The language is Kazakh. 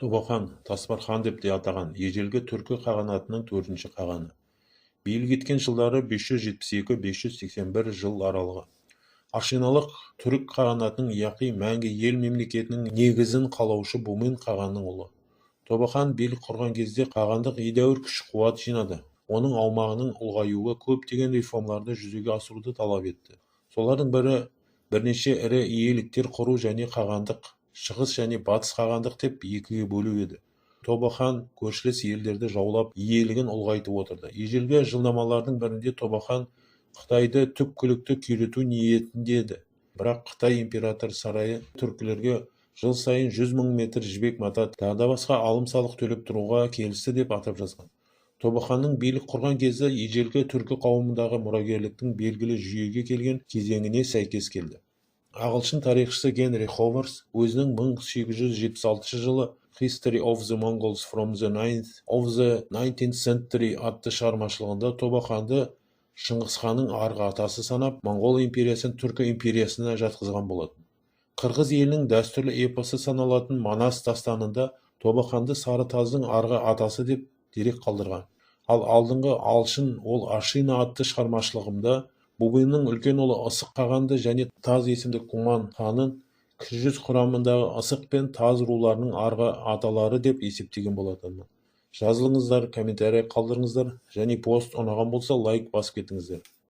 Тобақан, Тасбархан деп те атаған ежелгі түркі қағанатының 4-ші қағаны. Билік еткен жылдары 572-581 жыл аралығы. Ашиналық түрік қағанатының яқи мәңгі ел мемлекетінің негізін қалаушы Бумен қағанның ұлы. Тобақан билік құрған кезде қағандық едәуір күш-қуат жинады. Оның аумағының ұлғаюы көптеген реформаларды жүзеге асыруды талап етті. Солардың бірі бірнеше ірі иеліктер құру және қағандық, шығыс және батыс қағандық деп екіге бөлу еді. Тобақан көршілес елдерді жаулап, иелігін ұлғайтып отырды. Ежелгі жылнамалардың бірінде Тобақан Қытайды түпкілікті күйрету ниетінде еді. Бірақ Қытай император сарайы түркілерге жыл сайын 100 000 метр жібек мата тағы да басқа алым-салық төлеп тұруға келісті деп атап жазған. Тобақанның билік құрған кезі ежелгі түркі қауымындағы мұрагерліктің белгілі жүйеге келген кезеңіне сәйкес келді. Ағылшын тарихшысы Генри Ховард өзінің 1876 жылы History of the Mongols from the 9th of the 19th century атты шығармашылығында Тобақанды Шыңғысханның арғы атасы санап, Моңғол империясын Түркі империясына жатқызған болатын. Қырғыз елінің дәстүрлі эпосы саналатын Манас дастанында Тобақанды Сарытаздың арғы атасы деп дерек қалдырған. Ал алдыңғы Алшын ол Ашина атты шығармашылығымда Бубеннің үлкен ұлы Ысық қағанды және Таз есімді Куман ханын кіші жүз құрамындағы Ысық пен Таз руларының арғы аталары деп есептеген болатынмын. Жазылыңыздар, комментарий қалдырыңыздар және пост ұнаған болса лайк басып кетіңіздер.